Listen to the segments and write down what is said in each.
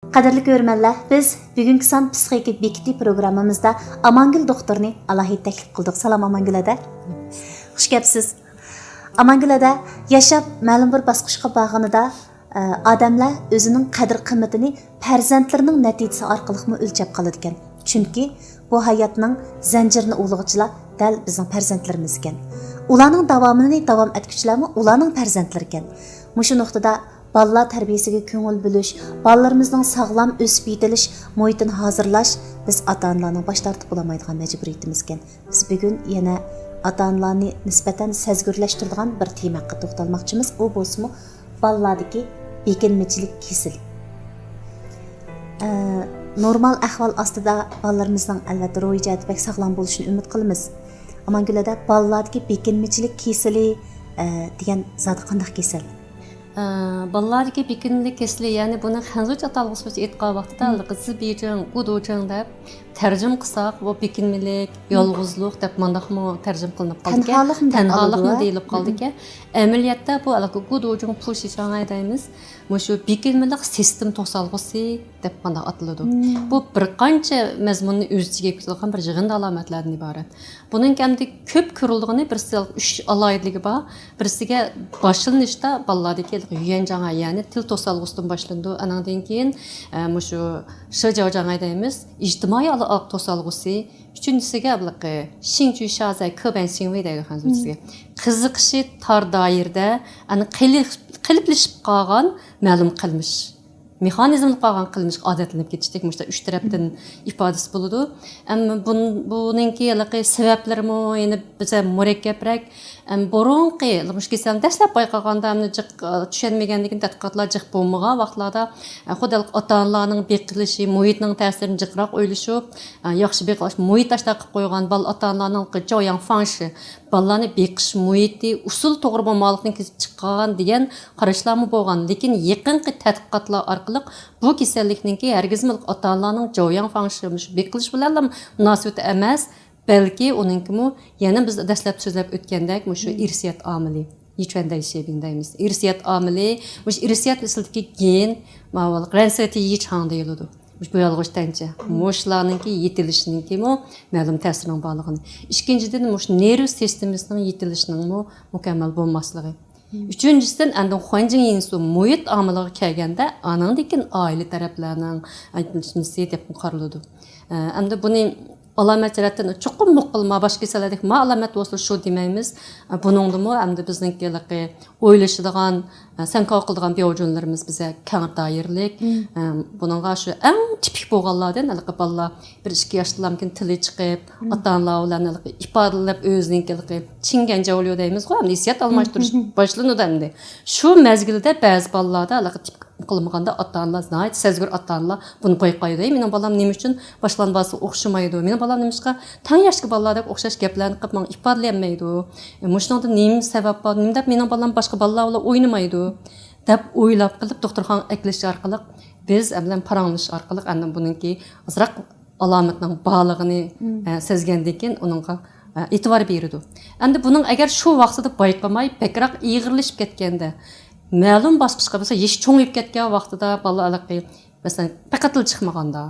Qadrli görmənlər, biz bugünkü san psixiki bekiti programımızda Amangül doktorni alohida taklif qildik. Salam Amangül ada. Xush kelibsiz. Amangül ada yaşab ma'lum bir bosqichga borganida odamlar o'zining qadr-qimmatini farzandlarining natijasi orqali o'lchab qoladi ekan. Chunki bu hayotning zanjirini ulug'chilar dal bizning farzandlarimiz ekan. Ularning davomini davom etguvchilarmi ularning farzandlari ekan. Mushu nuqtada balalar tarbiyasiga ko'ngil bo'lish, balalarimizning sog'lom o'sib yetilish muhitini hozirlash biz ota-onalarning bosh tortib bo'lmaydigan majburiyatimiz ekan. Biz bugun yana ota-onalarni nisbatan sezgirlashtiradigan bir tema haqida to'xtalmoqchimiz. U bo'lsa balalardagi bekinmachilik kasali. Normal ahvol ostida balalarimizning albatta ro'y jihati sog'lom bo'lishini umid qilamiz. Amangulada balalardagi bekinmachilik kasali degan zot qanday kasal? Ballardagi bekinmachilik kasali, ya'ni buni xanzucha atalg'usi bo'yicha aytgan vaqtida zibijing, gudujing deb tarjim qilsak, bu bekinmachilik, yolg'izlik deb mandaqmi tarjim qilinib qoldi ekan. Tanholikmi deyilib qoldi ekan. Amaliyotda bu gudujing pushishanga deymiz. Mushu bekinmachilik sistem to'salg'usi deb qanday ataladi. Bu bir qancha mazmunni o'z ichiga kirgan bir yig'in alomatlardan iborat. Buning kamida ko'p ko'rildigani birisi 3 alohidaligi bor. Birisiga boshlanishda balalardagi yuyanjanga, ya'ni til to'salg'usidan boshlandi. Andan keyin mushu shijojanga deymiz. Ijtimoiy aloqa to'salg'usi. Uchinchisiga shinchu shazay ko'ban singvey deydi hanzursiga. Qiziqishi tor doirada ani qiliplashib qolgan ma'lum qilmish. Mexanizmni qolgan qilmish odatlanib ketishdik. Mushta 3 tarafdan ifodasi bo'ladi. Ammo buningki sabablarimi yana biza murakkabroq burunqi mushkisan dastlab bayqaganda tushunmaganligini tadqiqotlar jiq bo'lmagan vaqtlarda xudalik ota-onalarning beqilishi, muhitning ta'sirini jiqroq o'ylashib, yaxshi beqilash muhit tashlab qilib qo'ygan bal ota-onalarning jo'yan fanshi, balalarni beqish muhiti usul to'g'ri bo'lmalikdan kelib chiqqan degan qarashlarmi bo'lgan. Lekin yaqinqi tadqiqotlar orqali bu kasallikninki hargizmi ota-onalarning jo'yan fanshi, beqilish bilan munosabat emas. Belki onunkimu yana biz dastlab so'zlab o'tgandek mushu irsiyat omili, yechvanda shebin deymiz. Irsiyat omili, mush irsiyat misliki gen, ma'lum ransati yechang deyiladi. Mush bu yolg'ishdancha. Mushlarninki yetilishininki-mu ma'lum ta'sirining borligini. Ikkinchidan mush nerv sistemasining yetilishining mukammal bo'lmasligi. Üçüncüsüden andan xonjing insu muhit omiliga kelganda anandikin oila taraflarining aytilishi deb qaraladi. Endi buni alamet yaratdan çoxum muqilma başqa saladik ma alamet olsa şu demaymiz. Buningdimi endi bizninki o'ylashadigan, sanqa qiladigan biyojunlarimiz bize keng doirlik. Buningga shu eng tipik bo'lganlardan balalar 1-2 yoshdalar mumkin tili chiqib, ota-onalar bilan ifodalab o'zininki chinganja oluyor deymiz. Endi hissiyat almashtirish boshlanadi endi. Shu mezgilda ba'zi balalarda tipik qilmaganda ota-onalar nəhayət sezgir ota-onalar bunu qoyqaydı. Mening balam nima uchun boshlanbasi o'xshamaydi? Mening balam nimishqa tan yoshli balalardek o'xshash gaplarni qilib menga ifodalayolmaydi. Mushunda nima sabab bor? Nima deb mening balam boshqa balalar bilan o'ynamaydi? deb o'ylab qilib doktorxona aklash orqali biz bilan paranglish orqali ana buningki azroq alomatning borlig'ini sezgandan keyin uningga e'tibor berdi. Endi buning agar shu vaqtida bayqamay bekroq ig'irlashib ketganda ma'lum bosqichga bo'lsa yesh cho'ngib ketgan vaqtida balalar masalan faqat til chiqmaganda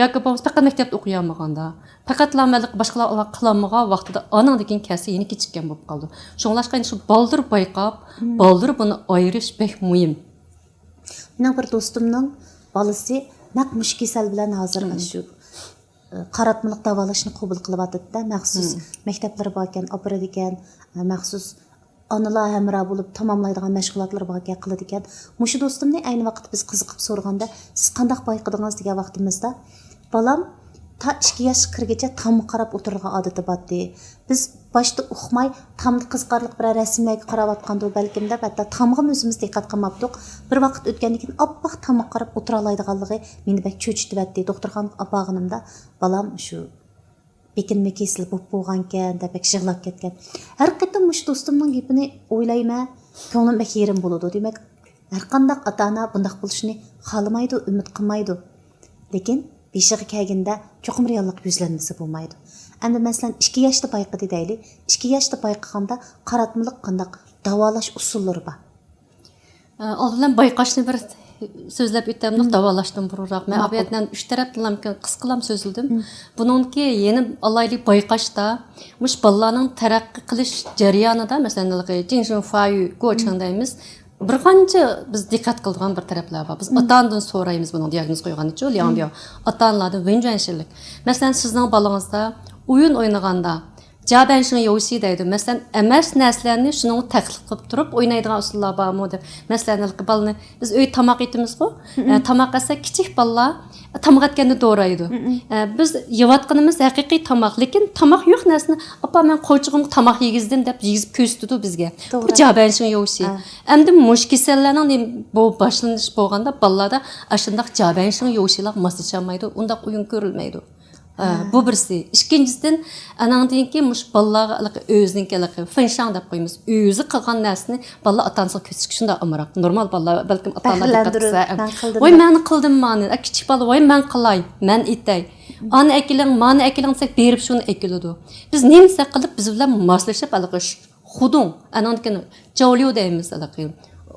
yoki bo'lmasa faqat maktabda o'qiy olmaganda faqat lamalik boshqalar qilolmagan vaqtida onangdagi kasi yana kechikkan bo'lib qoldi. Shunglashqa shu baldir bayqab, baldir buni ayirish bek muhim. Mening bir do'stimning balasi naq mush kasal bilan hozir shu qaratmalik davolashni qabul qilyapti-da, maxsus maktablar bor ekan, operadi ekan, maxsus onalar hamroh bo'lib tamomlaydigan mashg'ulotlar bor ekan, qiladi ekan. Mushu do'stimni ayni vaqt biz qiziqib so'raganda, siz qanday bayqadingiz degan vaqtimizda, balam ta 2 yoshga kirgacha tam qarab o'tirgan odati bor-di. Biz boshda uqmay, tamni qiziqarli bir rasmlarga qarayotganda balkimda hatto tamga o'zimiz diqqat qilmabdik. Bir vaqt o'tgandan keyin oppoq tamga qarab o'tira oladiganligi meni bak cho'chitibdi. Doktorxona apog'inimda balam shu bekinma kesili bo'lib bo'lgan ekan deb yig'lab ketgan. Har qatam mush do'stimning gapini o'ylayman, ko'nglim bak yerim bo'ladi. Demak, har qanday ota-ona bunday bo'lishini xohlamaydi, umid qilmaydi. Lekin beshiga kelganda cho'qim reallik yuzlanmasi bo'lmaydi. Endi masalan 2 yoshda bayqadi deylik. 2 yoshda bayqaganda qaratmalik qanday davolash usullari bor. Oldindan bayqashni bir so'zlab o'tamiz davolashdan burunroq men abiyadan 3 tarafdan qisqalam so'zildim. Buningki yana alaylik bayqashda mush bolalarning taraqqiy qilish jarayonida masalan jinshin fayu go'chang deymiz. Bir qancha biz diqqat qiladigan bir taraflar bor. Biz ota-onadan so'raymiz buni diagnoz qo'ygan uchun, ya'ni ota-onalardan venjanshilik. Masalan sizning bolangizda o'yin o'ynaganda Jaban şunu yo'shi deydi. Masalan, emas narsalarni shuni taklif qilib turib o'ynaydigan usullar bormi deb. Masalan, balani biz uy tomoq etimiz-ku. Tomoq esa kichik bolalar tomoq etganda do'raydi. Biz yeyotganimiz haqiqiy tomoq, lekin tomoq yo'q narsani, "Apa, men qo'chig'im tomoq yegizdim" deb yegizib ko'rsatdi bizga. Bu jaban shuni yo'shi. Endi mush kasallarning bu boshlanish bo'lganda bolalarda ashundaq jaban shuni yo'shilar maslashamaydi, undaq o'yin ko'rilmaydi. Bu birisi. İkincisinden anandan ki muş balaga özünki fınşan dep qoymiz. Özü qilgan narsani bala atansa ko'rsatish shunda amroq. Normal bala balkim atalar dikkat qilsa. Voy men qildim mani. Kichik bala voy men qilay, men etay. Ana ekiling, mani ekiling desa berib shuni ekiladi. Biz nemsa qilib biz bilan moslashib alqish. Xudun anandikini javliyo deymiz alaqi.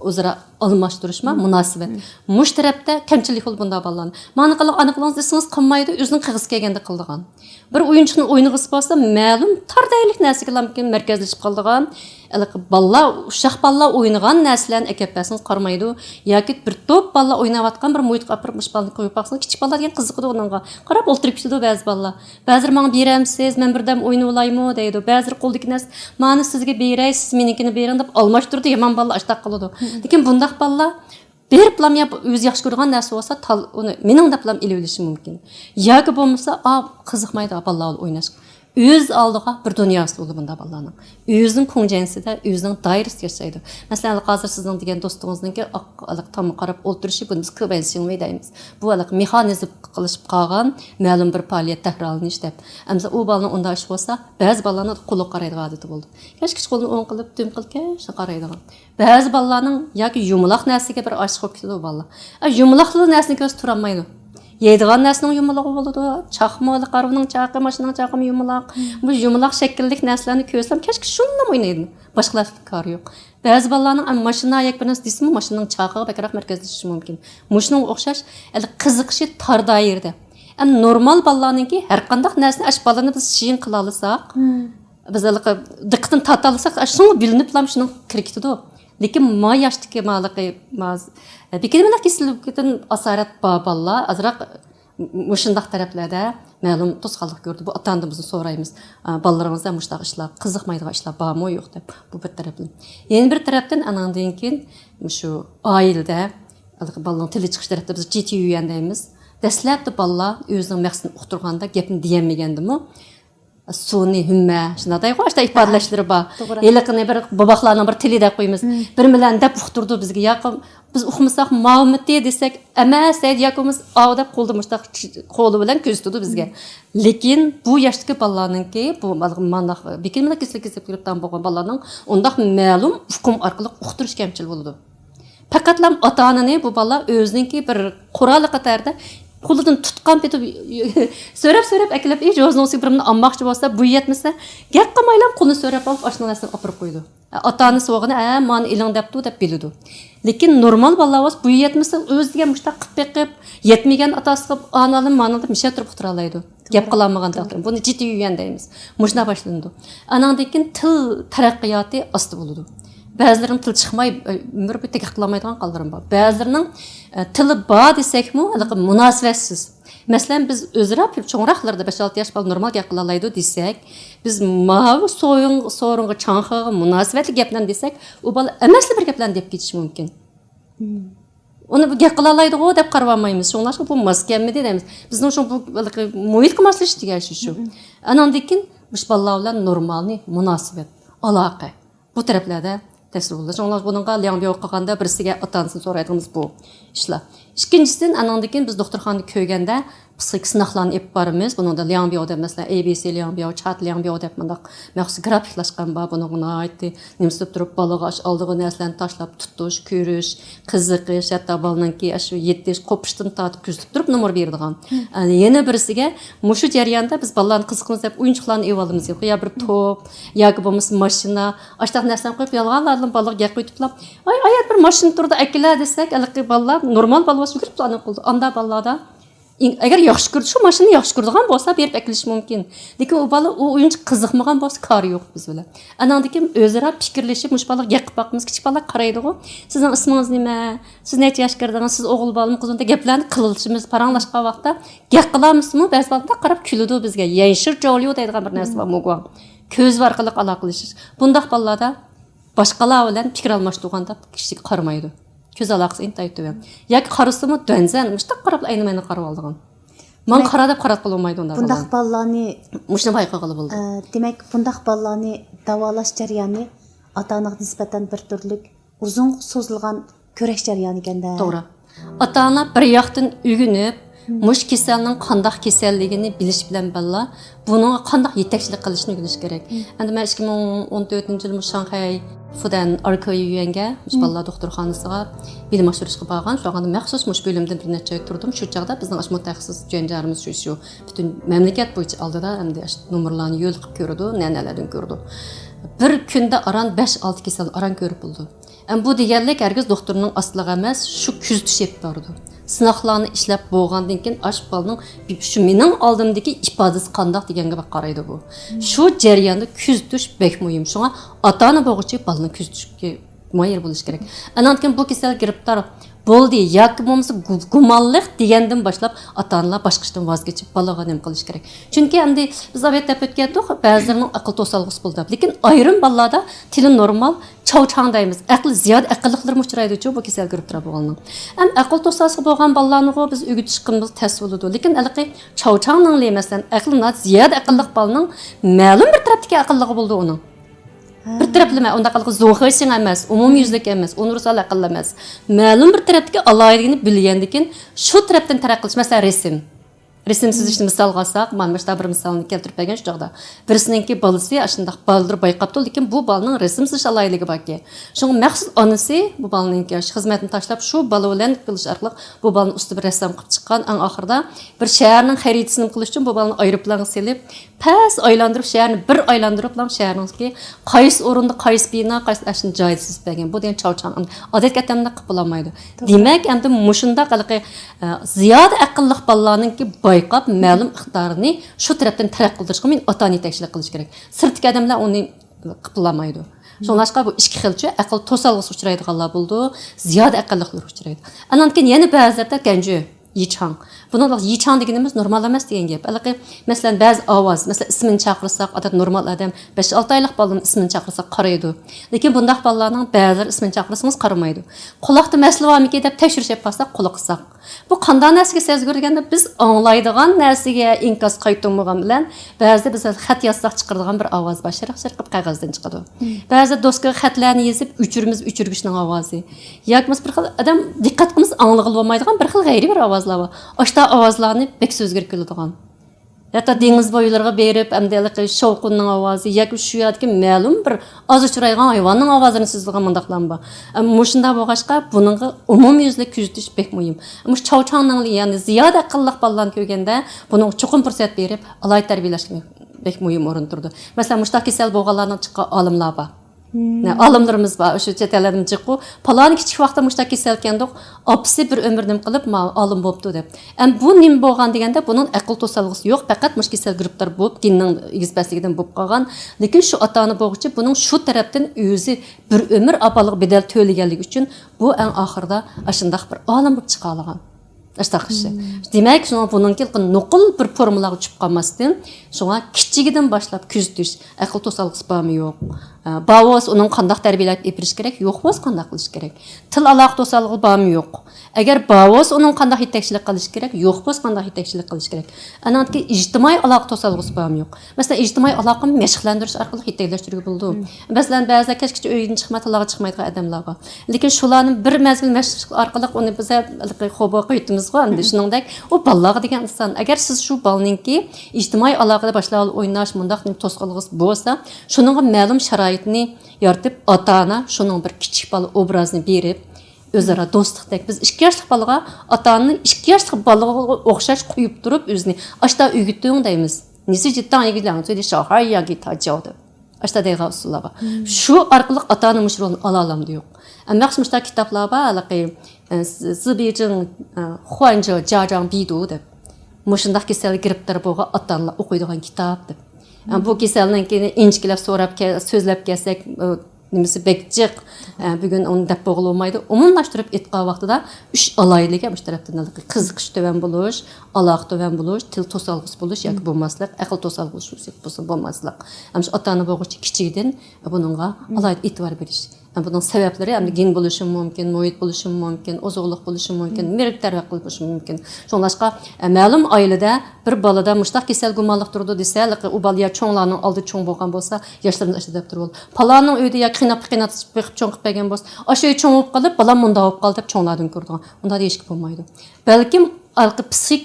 O'zaro almashtirishma munosabat. Mush tarafda kamchilik bo'lib bunda bolalarni. Mani qilib aniqlangiz desangiz qilmaydi, o'zining qilg'isi kelganda qildigan. Bir o'yinchini o'ynag'isi bo'lsa, ma'lum tardaylik narsaga lamkin markazlashib qoldigan. Bolalar, uşaq bolalar o'ynagan narsalarni akapasini qaramaydi yoki bir to'p bolalar o'ynayotgan bir muhitga olib mush bolani qo'yib qo'ysin. Kichik bolalar degan qiziqdi uningga. Qarab o'ltirib ketadi ba'zi bolalar. Ba'zi menga beramsiz, men birdam o'ynay olaymi deydi. Ba'zi qo'ldagi narsa, "Mani sizga beray, siz menikini bering" deb almashtirdi. Yomon bolalar ashtaq qiladi. Lekin bundaq bolalar berib lam ya o'zi yaxshi ko'rgan narsa bo'lsa, uni mening deb lam elib olishi mumkin. Yoki bo'lmasa, qiziqmaydi bolalar o'ynash. Öz aldığa bir dünyası olur bunda balalarning. Özünün konjensida, özünün dairəsində yaşaydı. Məsələn, hazır sizin degan dostunuzunki tam qarab o'ltirishi buni biz konvensiyon deymiz. Bu mexanizm qilishib qolgan ma'lum bir faoliyat takrorlanish deb. Amsa u balaning unda ish bo'lsa, ba'zi balalarning qo'li qaraydigan odati bo'ldi. Kechki qo'lni o'ng qilib, dim qilib qaraydigan. Ba'zi balalarning yoki yumaloq narsaga bir oshiq bo'lib ketadi balalar. Yumaloqli narsani ko'z tura olmaydi. Yeydigan narsaning yumaloq bo'ladi. Chaqmoq, qarvining chaqi, mashinaning chaqi yumaloq. Bu yumaloq shakllik narsalarni ko'rsam, kechki shunday o'ynaydi. Boshqalar kar yo'q. Ba'zi bolalarning mashina yak bir narsa desimi, mashinaning chaqiga bakroq markazlashishi mumkin. Mushning o'xshash qiziqishi tor doirada. Normal bolalarningki har qanday narsani ash bolani biz shiyin qila olsak, biz diqqatini torta olsak, shunga bilinib lam shuni kirikitidi. Lekin ma yoshdagi malaqi Bikinimlik kesillikten asaret balla azraq muşundaq taraflarda ma'lum to'sqanlik ko'rdi. Bu atandımızı soraymiz. Balalarımızda muştaq ishlar, qiziqmaydigan ishlar bormi yo'q deb. Bu bir tarafdan. Yana bir tarafdan anandan keyin shu oilada balaning tili chiqish tarafda biz jiti yuyandaymiz. Dastlabda balla o'zining maqsadini uqtirganda gapni deyolmagandimi? Suni hümma shunday qo'shta ifodalashlar bor. Yiliqini bir boboqlarning bir tilida qo'yamiz. Bir bilan deb uqtirdi bizga yaqin. Biz uqmasak ma'lumotni desak, emas yo'qimiz avdab qo'lda mushtaq qo'li bilan ko'rsatdi bizga. Lekin bu yoshdagi bolalarningki bu mandaq bikinlik kesib kiribdan bo'lgan bolalarning undaq ma'lum hukm orqali uqtirish kamchil bo'ladi. Faqatlam ota-onani bu bola o'zininki bir quroli qatorida qo'lidan tutgan petib so'rab akilib o'zini birini olmoqchi bo'lsa, bu yetmasa, gap qilmaylar qo'lni so'rab olib ashuna narsani olib qo'ydi. Ota-onasi o'g'ini, "Mani iling" debdi deb biladi. Lekin normal bolalar bu yetmasa, o'ziga mushtaq qilib beqib, yetmagan otasi qilib, "Analim, mani" deb misha turib o'tira oladi. Gap qilolmagan taqdir. Buni jiddi yuyan deymiz. Mushuna boshlandi. Anandan keyin til taraqqiyoti osti bo'ladi. Ba'zilarning til chiqmay umr bo'yi qilolmaydigan qoldirim bor. Ba'zilarning tili bor desakmi, munosabatsiz. Masalan, biz o'zra cho'ngroqlarda 5-6 yosh bola normal gap qila oladi desak, biz mavi so'ringa chanqiga munosabatli gapdan desak, u bola emasli bir gaplarni deb ketishi mumkin. Uni bu gap qila oladi-ku deb qarab olmaymiz. Shunlashqa bu maskamidi deymiz. Bizning shu bu muhitga moslashish degan shu. Anandan keyin bu bolalar bilan normalni munosabat, aloqa. Bu taraflarda tasavvurlash. Onlar bununla liang biyo qilganda birisiga ota-onasini so'raydigimiz bu ishlar. ikkinchisidan anandan keyin biz doktorxonada ko'rganda psixik sınaqlarını ep barımız. Bunun da Liangbiao deb mesela ABC Liangbiao, Chat Liangbiao deb mındaq məxsus grafiklashqan ba bunun aytdı. Nimsib turib balığı aldığı nəslərini taşlab tutuş, körüş, qiziqish, hətta balınınki aşı 7 qopuşdan tatıb küzlüb turib numar berdigan. Yani yeni birisiga mushu jarayonda biz balalarni qiziqimiz deb o'yinchoqlarni ep aldığımız yo'q. Ya bir top, yoki bo'lmasa mashina, ashtaq narsani qo'yib yalg'onlardan balığı yaq qo'yiblar. Ay ayat bir mashina turdi akila desak, alaqi balalar normal balalar yugurib turadi qoldi. Anda balalarda agar yaxshi ko'rdi, shu mashinani yaxshi ko'radigan bo'lsa, berib akilish mumkin. Lekin u bola u o'yinchi qiziqmagan bo'lsa, kari yo'q biz bilan. Anandan keyin o'zaro fikrlashib, mush bola yaqib boqimiz, kichik bola qaraydi-ku. Sizning ismingiz nima? Siz necha yosh kirdingiz? Siz o'g'il bolami, qizmi? Gaplarni qilishimiz, paranglashgan vaqtda gap qilamizmi? Ba'zi bolada qarab kuladi bizga. Yanshir joliyo deydigan bir narsa bor mugo. Ko'z orqali aloqalashish. Bundaq bolalarda boshqalar bilan fikr almashtirganda kishi qaramaydi. Көз алақсы интайып төбем. Яки қарысымы дөнзән, мұштақ қарап әйнімені қарап алдыған. Ман қара деп қарат қылмайды онда. Бұндақ балланы мұшны байқағылы болды. Демек, бұндақ балланы давалаш жарияны ата-анаға нисбәтән бір түрлік ұзын созылған көрәш жарияны екенде. Doğru. Ата-ана бір яқтын үгініп, mush kasalning qandaq kasalligini bilish bilan balla bunga qandaq yetakchilik qilishni o'rganish kerak. Endi men 2014-yil Shanghai Fudan Arkoyuanga balla doktorxonasiga bilim oshirishga borgan. Shu vaqtda maxsus mush bo'limda bir necha oy turdim. Shu chaqda bizning mutaxassis janjarimiz shu butun mamlakat bo'yicha oldida endi nomerlarni yo'l qilib ko'rdi, nanalardan ko'rdi. Bir kunda aran 5-6 kasal aran ko'rib bo'ldi. Bu deganlik hargiz doktorning asliga emas, shu kuzatish yeb bordi. Sınaqlarını işləb boğandan keyin aş balının şu mening oldimdagi ifodasi qandaq deganga qaraydi bu. Shu jarayonda kuzatish bek muhim. Shunga ota-ona bo'g'ichi balani kuzatishga moyil bo'lish kerak. Andan keyin bu kasal giribtar bo'ldi yoki bo'lmasa gumonliq degandan boshlab ota-onalar boshqa ishdan voz kechib balaga nima qilish kerak. Chunki endi biz avet deb o'tgandik, ba'zilarining aql to'salg'isi bo'ldi. Lekin ayrim balalarda tili normal Çavçağın deyimiz. Aql ziyad aqllıqlar muçraydı bu kesel girib turib bolğan. Am aql tosası bolğan ballarni biz ögütüşqimiz təs boludu. Lekin əlaqə çavçağın məsələn aqlına ziyad aqllıq balının ma'lum bir tərəfdəki aqllığı boldu onun. Bir tərəfləmə onda aqllığı zoxaysin emas, umum yüzlük emas, universal aql emas. Ma'lum bir tərəfdəki alayligini bilgəndəkin şu tərəfdən tərəqqiliş məsələn resim. Resimsiz işte misal alsaq, mana başda bir misalını keltirib bergan şu çağda. Birisininki balası aşındaq baldır bayqapdı, lekin bu balının resimsiz alayligi bor ki. Şunu məxsus anası bu balınınki xizmətini taşlab şu balı bilan qilish arqali bu balını üstü bir rəsm qilib chiqqan. Ən axırda bir şəhərin xəritəsini qilish üçün bu balını aeroplanğa selib, pəs aylandırıb şəhərini bir aylandırıb lan şəhərinki qaysı orunda, qaysı bina, qaysı aşın joyisiz bergan. Bu degan çavçan. Adət qətamda qılıb olamaydı. Demək, endi mushunda qılqı ziyad aqllıq ballarınki bayqab ma'lum iqtidorini shu tarafdan taraqqiy qildirishga men ota-ona yetakchilik qilish kerak. Sirtdagi odamlar uni qilolmaydi. Shunlashqa bu ikki xilcha aql to'salg'isi uchraydiganlar bo'ldi, ziyoda aqlliqlar uchraydi. Andan keyin yana ba'zilarda ganju yichang. Bunun yichang deganimiz normal emas degan gap. Alaqi masalan ba'zi ovoz, masalan ismini chaqirsak, odat normal odam 5-6 oylik bolaning ismini chaqirsak qaraydi. Lekin bundaq bolalarning ba'zilar ismini chaqirsangiz qaramaydi. Quloqda masala bormi deb tekshirish yapsak quloq qilsak. Bu qanday narsaga sezgir deganda biz anglaydigan narsaga inkos qaytarmagan bilan ba'zida biz xat yozsak chiqaradigan bir ovoz bor, shirq-shirq qog'ozdan chiqadi. Ba'zida do'stga xatlarni yozib o'chirgishning ovozi. Yoki bir xil odam diqqat qilmas anglag'il olmaydigan bir xil g'ayri bir ovozlar bor. Oshta ovozlarni bek so'zgir keladigan. Hatta dengiz boylarga berib, amdalik shovqunning ovozi yoki shu yerdagi ma'lum bir oz uchraydigan hayvonning ovozini sizdigan mundaqlar bor. Mushunda bo'lg'achqa buningga umumyuzlik kuzatish bek muhim. Mush chavchangning ya'ni ziyoda aqlliq bolalarni ko'rganda buning chuqur fursat berib, alay tarbiyalash bek muhim o'rin turdi. Masalan, mushta kasal bo'lganlarning chiqqan olimlar bor. Olimlarimiz bor, o'sha chet ellardan chiqqu, paloni kichik vaqtda mushta kasal ekandik, opsi bir umrnim qilib, olim bo'pti deb. Bu nim bo'lgan deganda buning aql to'salg'isi yo'q, faqat mush kasal giribdor bo'lib, genning egizbasligidan bo'lib qolgan. Lekin shu ota-ona bo'g'ichi buning shu tarafdan o'zi bir umr abaliq bedel to'laganligi uchun bu eng oxirida ashundaq bir olim bo'lib chiqa olgan. Ashtaqishi. Demak, shunga buningki nuqul bir formulaga tushib qolmasdan, shunga kichigidan boshlab kuzatish, aql to'salg'isi bormi yo'q. Bavos onun qandaq tərbiyələyib epiriş kerak, yo'q bo'z qandaq qilish kerak. Til aloqa to'salg'i bormi yo'q. Agar bavos onun qandaq yetakchilik qilish kerak, yo'q bo'z qandaq yetakchilik qilish kerak. Anatki ijtimoiy aloqa to'salg'isi bormi yo'q. Masalan, ijtimoiy aloqani mashqlantirish orqali yetaklashtirish bo'ldi. Masalan, ba'zida kechgacha uydan chiqmay, talaga chiqmaydigan odamlarga. Lekin shularni bir mazgil mashq orqali uni biz xo'bo qo'yitimiz-ku, endi shuningdek, u bolalarga degan inson. Agar siz shu bolaninki ijtimoiy aloqada boshlab o'ynash, mundaq to'sqinlig'i bo'lsa, shuninga ma'lum sharoitni yaratib, ota-ona shuning bir kichik bola obrazini berib, o'zaro do'stlikdek biz 2 yoshlik bolaga ota-onani 2 yoshlik bolaga o'xshash qo'yib turib, o'zini ashta o'giting deymiz. Nisi jitdan yegilan, söyle şahar ya gitacadı. Ashta deyga usullarga. Shu orqali ota-ona mushrolni ola olamdi yo'q. Maqsimishda kitoblar bor, alaqi Zibijing Huanzhe Jiazhang Bidu deb. Mushundaq kasalga giribtar bo'lgan ota-onalar o'qiydigan kitob deb. Bu kasaldan keyin inchikilab so'rab so'zlab kelsak, nimasi bekjiq, bugun uni deb bo'g'ilmaydi. Umumlashtirib aytgan vaqtida 3 alayliga bu tarafdan qiziqish to'van bo'lish, aloqa to'van bo'lish, til to'salg'isi bo'lish yoki bo'lmaslik, aql to'salg'isi bo'lsa bo'lmaslik. Hamma ota-ona bo'g'ichi kichikdan buningga alayda e'tibor berish. Bunun sebeplari hem gen bo'lishi mumkin, muhit bo'lishi mumkin, ozuqliq bo'lishi mumkin, mirik tarbiya bo'lishi mumkin. Shunlashqa ma'lum oilada bir bolada mushtaq kasal gumonliq turdi desa, u bola cho'nglarning oldi cho'ng bo'lgan bo'lsa, yoshlarimiz ashta deb turib, palaning uyida ya qiynab beqib cho'ng qilib bergan bo'lsa, o'sha cho'ng bo'lib qolib, bola munda bo'lib qoldi deb cho'nglardan ko'rdigan. Unda deyishki bo'lmaydi. Balkim psixik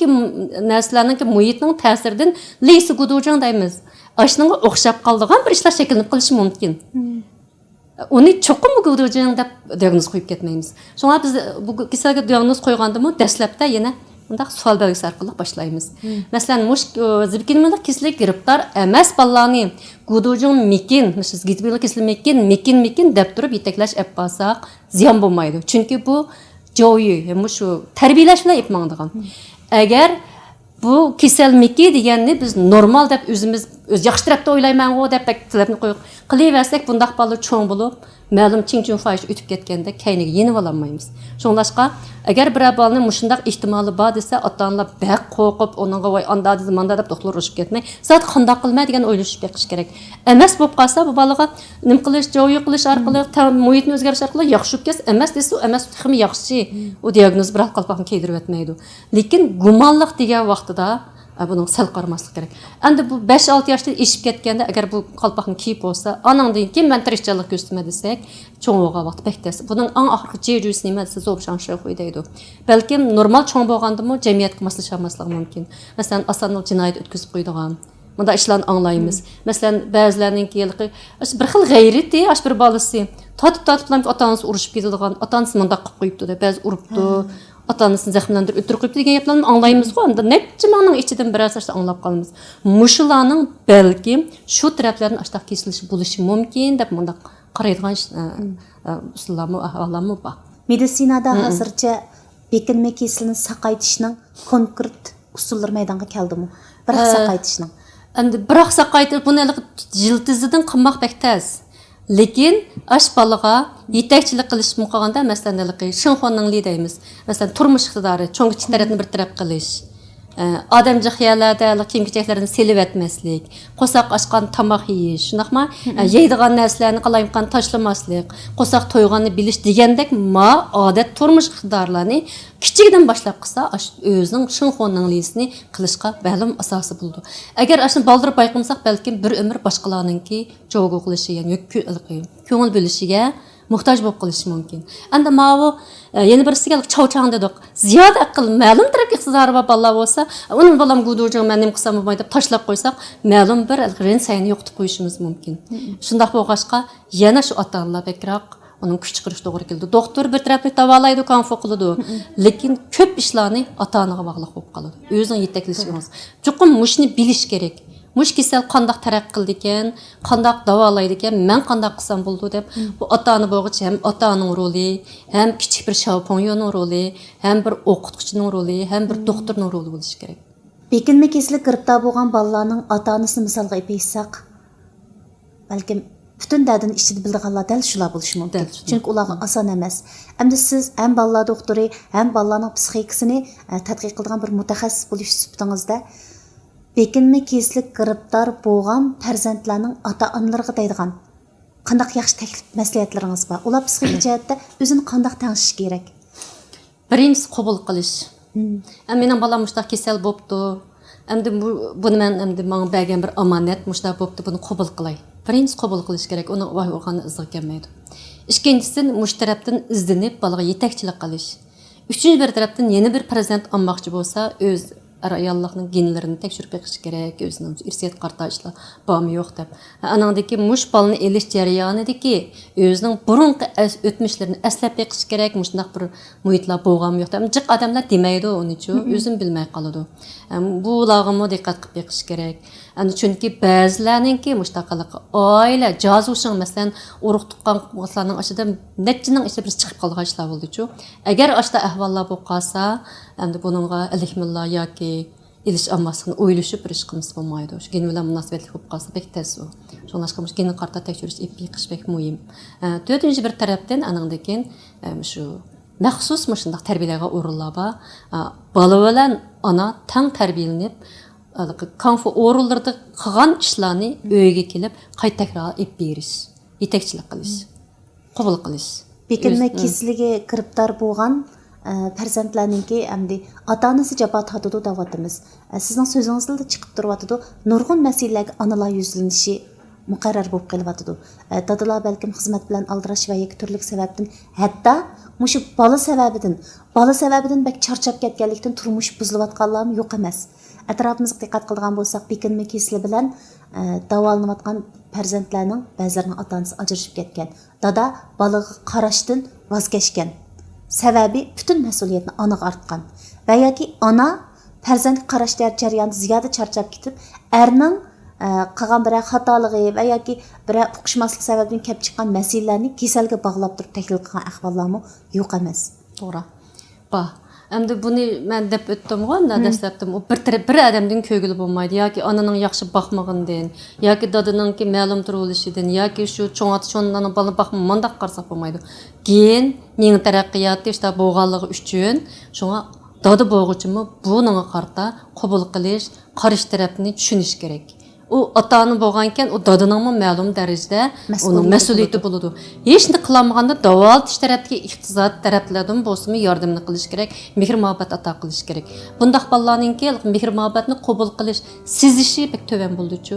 narsalarning muhitning ta'siridan leysi gudujang deymiz. Ashunga o'xshab qoldigan bir ishlar shakllanib qilishi mumkin. Onu çoxum gudujang deb diagnoz qo'yib ketmaymiz. Şoňa biz bu kasalga diagnoz qo'ygandimi, dastlabda yana bundaq savol belgisi orqali boshlaymiz. Masalan, zibkinlik kasallik giribtar emas bolalarni gudujang mikin, siz gidbilik kasallik mikin deb turib yetaklash ep bolsaq, ziyon bo'lmaydi. Chunki bu joyi, shu tarbiyalash bilan epmangdigan. Agar bu kasalmiki deganni biz normal deb o'zimiz yaxshi tarafda o'ylayman-ku deb tilabni qo'yib qilaversak, bundaq bola cho'ng bo'lib, ma'lum ching-chung fahish o'tib ketganda kayniga yenib olmaymiz. Shunlashqa, agar bir bolani mushundaq ehtimoli bor desa, ota-onalar baq qo'rqib, onunga voy anda deb manda deb doktor urishib ketmay, zot qanday qilma degan o'ylashib beqish kerak. Emas bo'lib qolsa, bu bolaga nim qilish, joyi qilish orqali, muhitni o'zgarish orqali yaxshi bo'lib ketsa, emas desa, emas ham yaxshi. U diagnoz bir qalpoqni kiydirib o'tmaydi. Lekin gumonliq degan vaqtida bunun sal qaramaslik kerak. Endi bu 5-6 yoshda eshib ketganda agar bu qalpoqni kiyib bo'lsa, anandan keyin men tirishchilik ko'rsatma desak, cho'ng bo'lgan vaqt bektas. Buning eng oxirgi jejus nima desa, zo'bshanshi qo'ydaydi. Balkim normal cho'ng bo'lgandimi, jamiyatga moslashamaslik mumkin. Masalan, asonlik jinoyat o'tkazib qo'ydigan. Bunda ishlarni anglaymiz. Masalan, ba'zilarning kelqi bir xil g'ayrati, ash bir bolasi tatib bilan ota-onasi urushib ketadigan, ota-onasi munda qilib qo'yibdi deb, ba'zi uribdi. Ota-onasini zaximlantirib o'tirib qo'yibdi degan gaplarni anglaymiz-ku. Unda necha mingning ichidan biroz ashta anglab qolamiz. Mushularning balkim shu taraflardan ashta kesilishi bo'lishi mumkin deb bunda qaraydigan usullarmi, ahvollarmi bor. Medisinada hozircha bekinma kasalini saqaytishning konkret usullari maydonga keldimi? Biroq saqaytishning. Endi biroq saqaytib buni jildizidan qilmoq bektas. Lekin ash bolaga yetakchilik qilish muqog'anda masalan shinxonning deymiz. Masalan, turmush iqtidori, cho'ng kichik tarafni bir taraf qilish. Odamcha xiyollarda kiyim-kechaklarni selib etmaslik, qo'saq ochgan tomoq yeyish, shunaqmi? Yeydigan narsalarni qalayimqan tashlamaslik, qo'saq to'yganni bilish degandek odat turmush iqtidorlarni kichikdan boshlab qilsa, o'zining shinxonning lisini qilishga ma'lum asosi bo'ldi. Agar ashuni baldirib bayqamsak, balkim bir umr boshqalarningki jo'g'u qilishi, ya'ni ko'ngil bo'lishiga muhtoj bo'lib qolishi mumkin. Endi ma'vu yana birisiga chavchang dedik. Ziyoda aql ma'lum taraf iqtidori bor bolalar bo'lsa, uning bolam gudujang men nim qilsam bo'lmaydi deb tashlab qo'ysak, ma'lum bir rensayni yo'qitib qo'yishimiz mumkin. Shundaq bo'lg'achqa yana shu ota-onalar bekroq onun kuch chiqarish to'g'ri keldi. Doktor bir tarafli davolaydi, konfo qiladi. Lekin ko'p ishlarni ota-onaga bog'liq bo'lib qoladi. O'zining yetaklashiga. Chuqur mushni bilish kerak. Mush kasal qandaq taraqqiy qildi ekan, qandaq davolaydi ekan, men qandaq qilsam bo'ldi deb bu ota-ona bo'g'ichi ham ota-onaning roli, ham kichik bir shoponyonning roli, ham bir o'qituvchining roli, ham bir doktorning roli bo'lishi kerak. Bekinma kasallik giribtor bo'lgan bolalarning ota-onasini misolga aytsak, balkim bütün derdini ichida bildiganlar dal shular bo'lishi mumkin. Chunki ularga oson emas. Endi siz ham bolalar doktori, ham bolalarning psixikasini tadqiq qilgan bir mutaxassis bo'lish sifatingizda bekinma kasallik giribtor bo'lgan farzandlarning ota-onalariga deydigan qandaq yaxshi taklif maslahatlaringiz bor? Ular psixologik jihatda o'zini qandaq tanıshish kerak? Birinchisi qabul qilish. Mening balam mushtaq kasal bo'pti. Endi buni men endi menga bergan bir omonat mushtaq bo'pti, buni qabul qilay. Birinchisi qabul qilish kerak, uni voy o'g'ani izg'i kelmaydi. Ikkinchisi mush tarafdan izlanib balaga yetakchilik qilish. Üçüncü bir tarafdan yeni bir farzand olmoqchi bo'lsa, o'z ayollikning genlarini tekshirib beqish kerak, o'zining irsiyat qartashlar bormi yo'q deb. Anandagi mush balni elish jarayonidagi o'zining burunqi o'tmishlarini eslab beqish kerak, mushundaq bir muhitlar bo'lganmi yo'q deb. Jiq odamlar demaydi uni-chu, o'zim bilmay qoladi. Bu ularga diqqat qilib beqish kerak. Chunki ba'zilarninki mushtaqiliq oila jazushin masalan urug' tuqqan qizlarning ichida nechining ichida bir chiqib qolgan ishlar bo'ldi-chu. Agar ashta ahvollar bo'lib qolsa, endi buningga ilhmillah yoki ilish olmasligini o'ylashib bir ish qilmasa bo'lmaydi. Shu gen bilan munosabatli bo'lib qolsa bek tez u. Shunlashqa mush genni qarta tekshirish ipiqish bek muhim. To'rtinchi bir tarafdan anandakin shu maxsus shundaq tarbiyalarga o'rinlar bor. Bola bilan ona tang tarbiyalanib konfu o'rinlarda qilgan ishlarni uyga kelib qayta takror ep berish, yetakchilik qilish, qabul qilish. Bekinma kesiliga giribdor bo'lgan farzandlarninki endi ota-onasi jabot hatidi deyapmiz. Sizning so'zingizda chiqib turyapti, nurg'un masalalarga onalar yuzlanishi muqarrar bo'lib qelyapti. Dadalar balkim xizmat bilan aldirash va yoki turli sababdan, hatto mushu bola sababidan bak charchab ketganlikdan turmush buzilayotganlarmi yo'q emas. Atrofimizga diqqat qilgan bo'lsak, bekinma kesili bilan davolanayotgan farzandlarning ba'zilarining ota-onasi ajrashib ketgan. Dada bolaga qarashdan voz kechgan. Sababi butun mas'uliyatni onaga ortgan. Va yoki ona farzandga qarash jarayonida ziyoda charchab ketib, erning qilgan bir xatoligi va yoki bir uqishmaslik sababidan kelib chiqqan masalalarni kasalga bog'lab turib tahlil qilgan ahvollarmi yo'q emas. To'g'ri. Ba Endi buni men deb o'tdim-ku, dastlabdan bir odamdan ko'ngil bo'lmaydi yoki onaning yaxshi boqmaganidan yoki dadaninki ma'lum turulishidan yoki shu cho'nlarning bola boqmagandaq qarsak bo'lmaydi. Keyin men taraqqiyotda işte bo'lganligi uchun shunga dada bo'g'ichimi buninga qarta qabul qilish, qarish tarafini tushunish kerak. U ota-ona bo'lgankan, u dadaning ma'lum darajada uning mas'uliyati bo'ladi. Hech nima qilmaganda davolatish tarafdagi iqtisod taraflardan bo'lsa yordamni qilish kerak, mehr-muhabbat ato qilish kerak. Bundaq bolalarningki mehr-muhabbatni qabul qilish sezishi bek to'van bo'ldi-chu.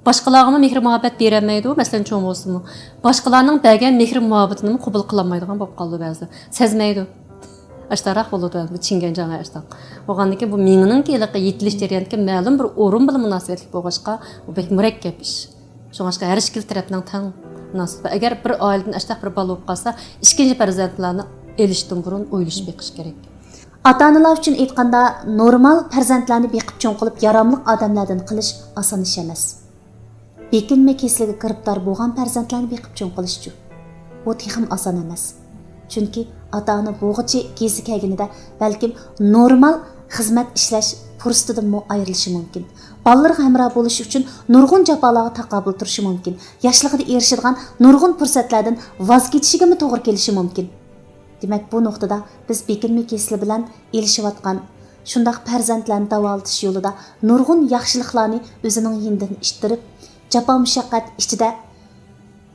Boshqalarga mehr-muhabbat bermaydi, masalan, cho'ng bo'lsa-mu. Boshqalarning bergan mehr-muhabbatini qabul qilmaydigan bo'lib qoldi ba'zi. Sezmaydi. Ashtaroq bo'ladi bu chingan janga ashtoq. Bo'lgandan bu mingning keliqi yetilish jarayonida ma'lum bir o'rin bilan munosabatli bo'lg'achqa u bek murakkab ish. Shunga har ikki tarafning tang munosabat. Agar bir oiladan ashtoq bir bola bo'lib qolsa, ikkinchi farzandlarni elishdan burun o'ylashib beqish kerak. Ota-onalar uchun aytganda normal farzandlarni beqib cho'ng qilib yaramli odamlardan qilish oson ish emas. Bekinma kesiliga giribdor bo'lgan farzandlarni beqib cho'ng qilish-chu. Bu texim oson emas. Chunki ota-ona bo'g'ichi kezi kelganida balkim normal xizmat ishlash fursatidan ayrilishi mumkin. Bolalarga hamroh bo'lish uchun nurg'un jafolarga taqobil turishi mumkin. Yoshligida erishadigan nurg'un fursatlardan voz kechishiga to'g'ri kelishi mumkin. Demak, bu nuqtada biz bekinma kesili bilan elishayotgan shundaq farzandlarni davolatish yo'lida nurg'un yaxshiliklarni o'zining yindan ishtirib, jafo mushaqqat ichida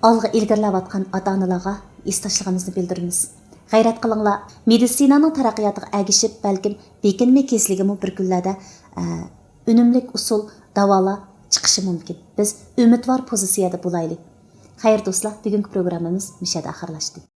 olg'a ilgirlayotgan ota-onalarga istashligimizni bildiramiz. G'ayrat qilinglar. Meditsinaning taraqqiyotiga ergishib, balkim bekinma kesiligi bir kunlarda unumli usul davolar chiqishi mumkin. Biz umidvor pozitsiyada bo'laylik. Xayr do'stlar, bugungi programmamiz mishada oxirlashdi.